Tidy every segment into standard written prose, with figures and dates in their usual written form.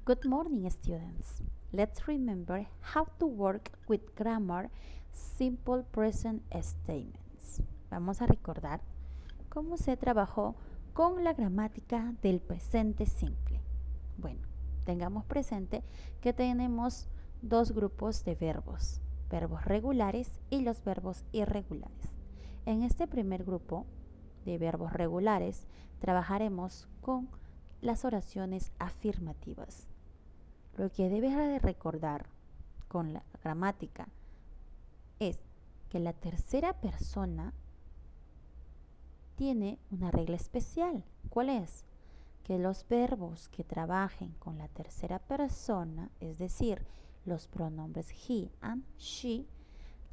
Good morning, students. Let's remember how to work with grammar simple present statements. Vamos a recordar cómo se trabajó con la gramática del presente simple. Bueno, tengamos presente que tenemos dos grupos de verbos, verbos regulares y los verbos irregulares. En este primer grupo de verbos regulares trabajaremos con las oraciones afirmativas. Lo que debes de recordar con la gramática es que la tercera persona tiene una regla especial. ¿Cuál es? Que los verbos que trabajen con la tercera persona, es decir, los pronombres he and she,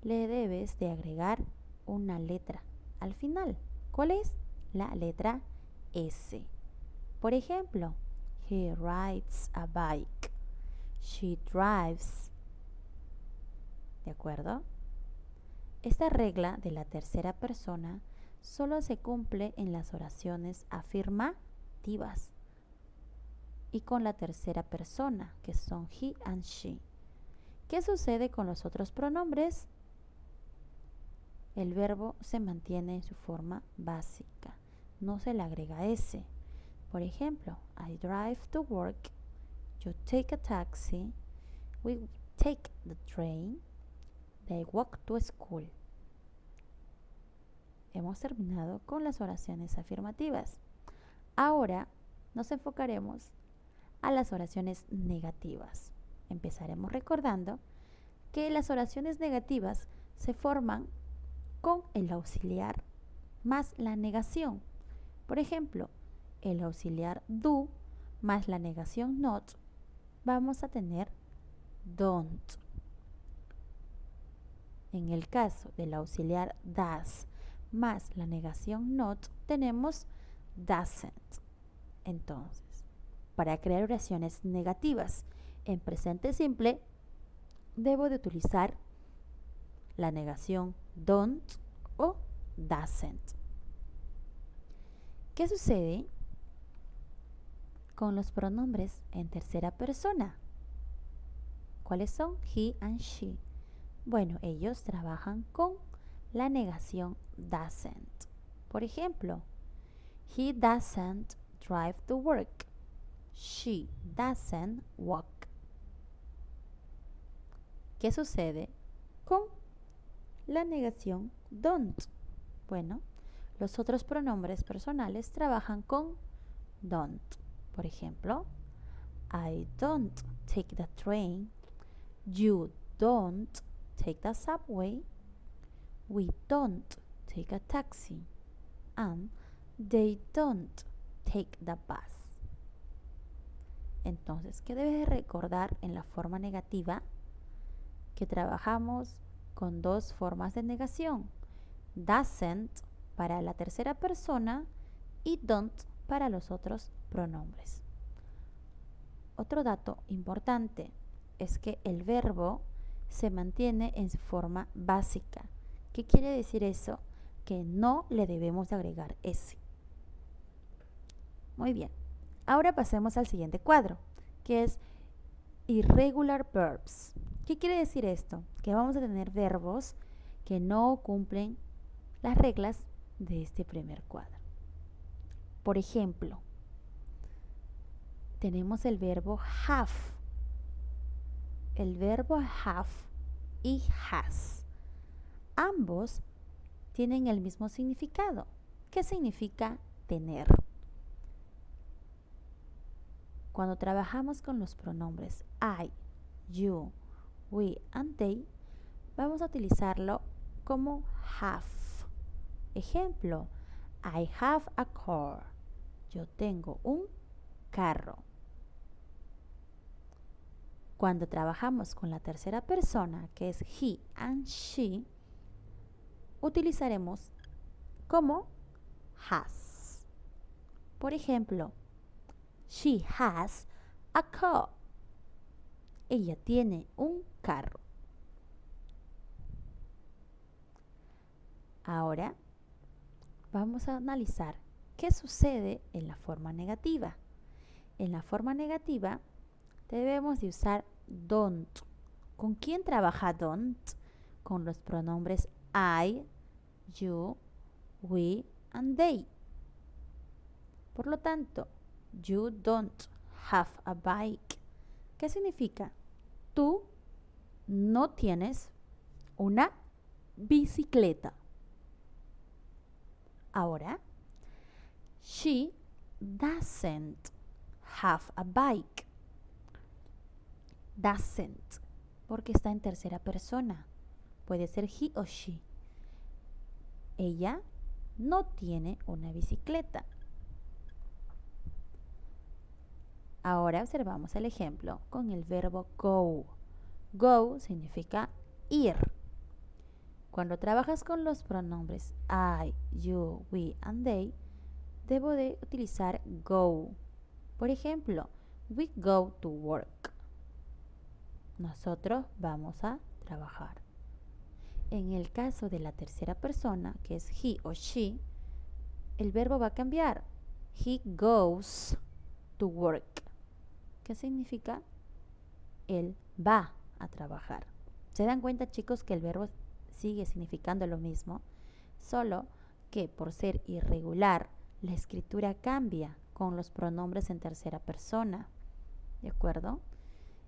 le debes de agregar una letra al final. ¿Cuál es? La letra S. Por ejemplo, he rides a bike. She drives. ¿De acuerdo? Esta regla de la tercera persona solo se cumple en las oraciones afirmativas y con la tercera persona, que son he and she. ¿Qué sucede con los otros pronombres? El verbo se mantiene en su forma básica, no se le agrega S. Por ejemplo, I drive to work, you take a taxi, we take the train, they walk to school. Hemos terminado con las oraciones afirmativas. Ahora nos enfocaremos a las oraciones negativas. Empezaremos recordando que las oraciones negativas se forman con el auxiliar más la negación. Por ejemplo, el auxiliar do más la negación not, vamos a tener don't. En el caso del auxiliar does más la negación not, tenemos doesn't. Entonces, para crear oraciones negativas en presente simple, debo de utilizar la negación don't o doesn't. ¿Qué sucede con los pronombres en tercera persona? ¿Cuáles son? He and she. Bueno, ellos trabajan con la negación doesn't. Por ejemplo, he doesn't drive to work. She doesn't walk. ¿Qué sucede con la negación don't? Bueno, los otros pronombres personales trabajan con don't. Por ejemplo, I don't take the train. You don't take the subway. We don't take a taxi. And they don't take the bus. Entonces, ¿qué debes de recordar en la forma negativa? Que trabajamos con dos formas de negación. Doesn't para la tercera persona y don't para los otros pronombres. Otro dato importante es que el verbo se mantiene en su forma básica. ¿Qué quiere decir eso? Que no le debemos de agregar S. Muy bien. Ahora pasemos al siguiente cuadro, que es irregular verbs. ¿Qué quiere decir esto? Que vamos a tener verbos que no cumplen las reglas de este primer cuadro. Por ejemplo, tenemos el verbo have. El verbo have y has. Ambos tienen el mismo significado. ¿Qué significa tener? Cuando trabajamos con los pronombres I, you, we and they, vamos a utilizarlo como have. Ejemplo, I have a car. Yo tengo un carro. Cuando trabajamos con la tercera persona, que es he and she, utilizaremos como has. Por ejemplo, she has a car. Ella tiene un carro. Ahora vamos a analizar qué sucede en la forma negativa. En la forma negativa debemos de usar don't. ¿Con quién trabaja don't? Con los pronombres I, you, we, and they. Por lo tanto, you don't have a bike. ¿Qué significa? Tú no tienes una bicicleta. Ahora, she doesn't have a bike. Doesn't, porque está en tercera persona. Puede ser he o she. Ella no tiene una bicicleta. Ahora observamos el ejemplo con el verbo go. Go significa ir. Cuando trabajas con los pronombres I, you, we, and they, debo de utilizar go. Por ejemplo, we go to work. Nosotros vamos a trabajar. En el caso de la tercera persona, que es he o she, el verbo va a cambiar. He goes to work. ¿Qué significa? Él va a trabajar. ¿Se dan cuenta, chicos, que el verbo sigue significando lo mismo? Solo que por ser irregular, la escritura cambia con los pronombres en tercera persona. ¿De acuerdo?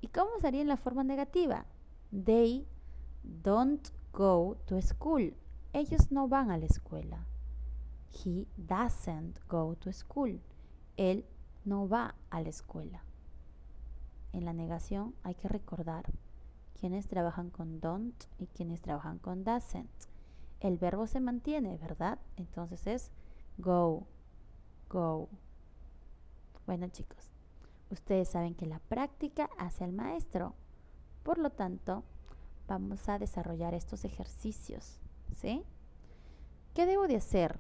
¿Y cómo sería en la forma negativa? They don't go to school. Ellos no van a la escuela. He doesn't go to school. Él no va a la escuela. En la negación hay que recordar quienes trabajan con don't y quienes trabajan con doesn't. El verbo se mantiene, ¿verdad? Entonces es go, go. Bueno, chicos, ustedes saben que la práctica hace al maestro. Por lo tanto, vamos a desarrollar estos ejercicios, ¿sí? ¿Qué debo de hacer?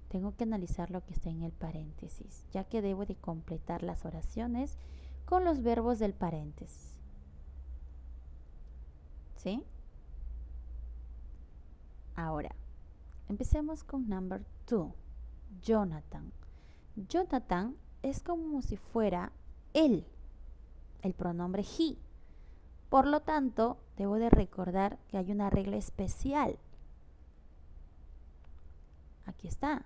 Tengo que analizar lo que está en el paréntesis, ya que debo de completar las oraciones con los verbos del paréntesis. ¿Sí? Ahora, empecemos con number 2. Jonathan. Jonathan es como si fuera él, el pronombre he. Por lo tanto, debo de recordar que hay una regla especial. Aquí está.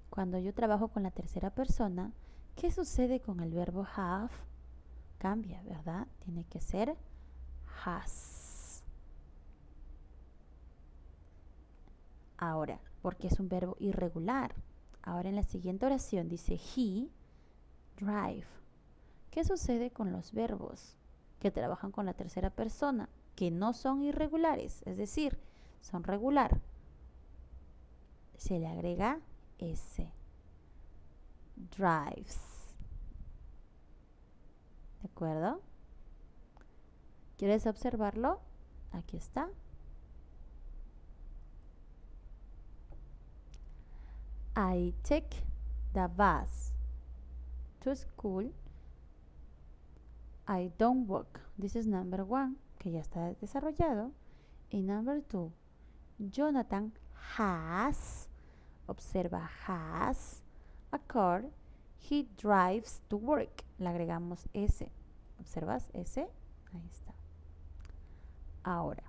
Cuando yo trabajo con la tercera persona, ¿qué sucede con el verbo have? Cambia, ¿verdad? Tiene que ser has. Ahora, porque es un verbo irregular. Ahora en la siguiente oración dice he drive. ¿Qué sucede con los verbos que trabajan con la tercera persona? Que no son irregulares, es decir, son regular. Se le agrega S. Drives. ¿De acuerdo? ¿Quieres observarlo? Aquí está. I take the bus to school. I don't walk. This is number 1, que ya está desarrollado. Y number 2, Jonathan has, observa has, a car. He drives to work. Le agregamos S. ¿Observas? S. Ahí está. Ahora,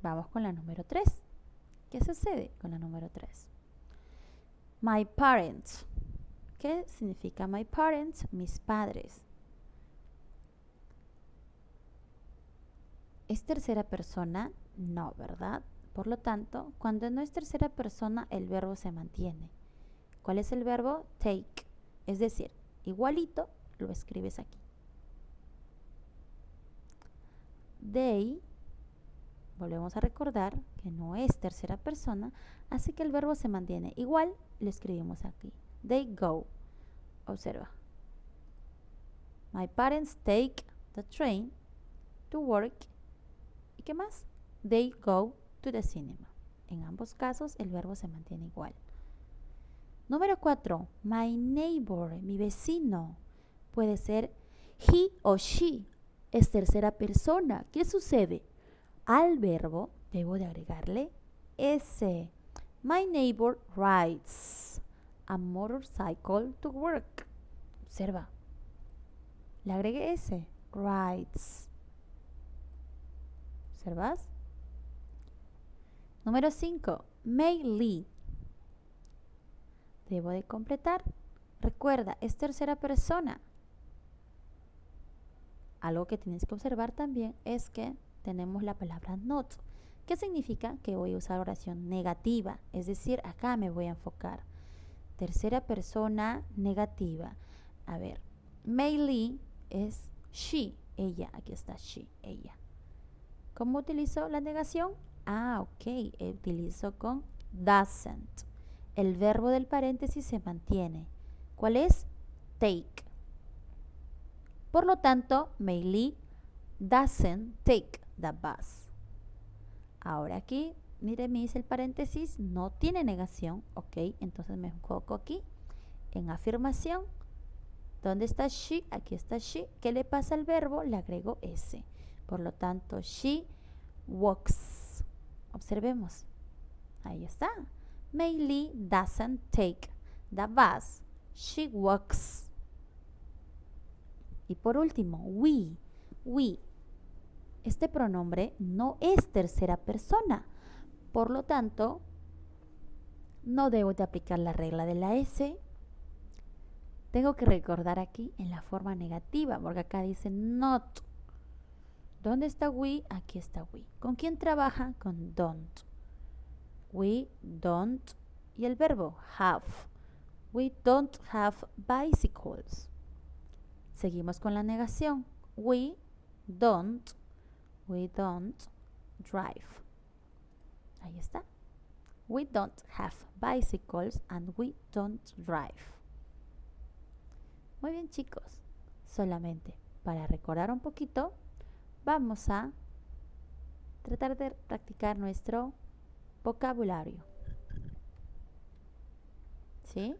vamos con la número 3. ¿Qué sucede con la número 3? My parents. ¿Qué significa my parents? Mis padres. ¿Es tercera persona? No, ¿verdad? Por lo tanto, cuando no es tercera persona, el verbo se mantiene. ¿Cuál es el verbo? Take. Es decir, igualito lo escribes aquí. They, volvemos a recordar que no es tercera persona, así que el verbo se mantiene. Igual lo escribimos aquí. They go. Observa. My parents take the train to work. ¿Y qué más? They go to the cinema. En ambos casos el verbo se mantiene igual. Número 4. My neighbor, mi vecino. Puede ser he o she. Es tercera persona. ¿Qué sucede? Al verbo debo de agregarle S. My neighbor rides a motorcycle to work. Observa. Le agregué ese. Rides. ¿Observas? Número 5. May Lee. Debo de completar. Recuerda, es tercera persona. Algo que tienes que observar también es que tenemos la palabra not, que significa que voy a usar oración negativa, es decir, acá me voy a enfocar. Tercera persona negativa. A ver, May Lee es she, ella, aquí está she, ella. ¿Cómo utilizo la negación? Ok, utilizo con doesn't. El verbo del paréntesis se mantiene. ¿Cuál es? Take. Por lo tanto, May Lee doesn't take the bus. Ahora aquí, mire, me dice el paréntesis, no tiene negación, ok, entonces me enfoco aquí en afirmación. ¿Dónde está she? Aquí está she. ¿Qué le pasa al verbo? Le agrego s. Por lo tanto, she walks. Observemos. Ahí está. May Lee doesn't take the bus. She walks. Y por último, we. We. Este pronombre no es tercera persona. Por lo tanto, no debo de aplicar la regla de la S. Tengo que recordar aquí en la forma negativa, porque acá dice not. ¿Dónde está we? Aquí está we. ¿Con quién trabaja? Con don't. We don't. Y el verbo have. We don't have bicycles. Seguimos con la negación. We don't drive. Ahí está. We don't have bicycles and we don't drive. Muy bien, chicos. Solamente para recordar un poquito, vamos a tratar de practicar nuestro vocabulario. ¿Sí?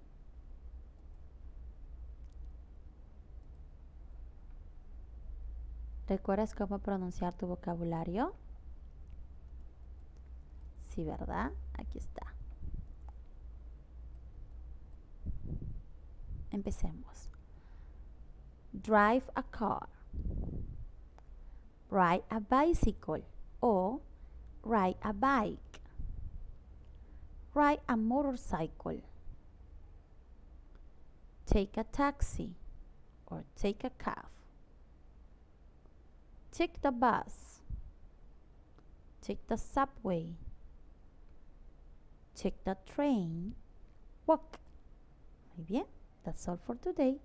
¿Recuerdas cómo pronunciar tu vocabulario? Sí, ¿verdad? Aquí está. Empecemos. Drive a car. Ride a bicycle o ride a bike. Ride a motorcycle. Take a taxi or take a cab. Take the bus. Take the subway. Take the train. Walk. Muy bien. That's all for today.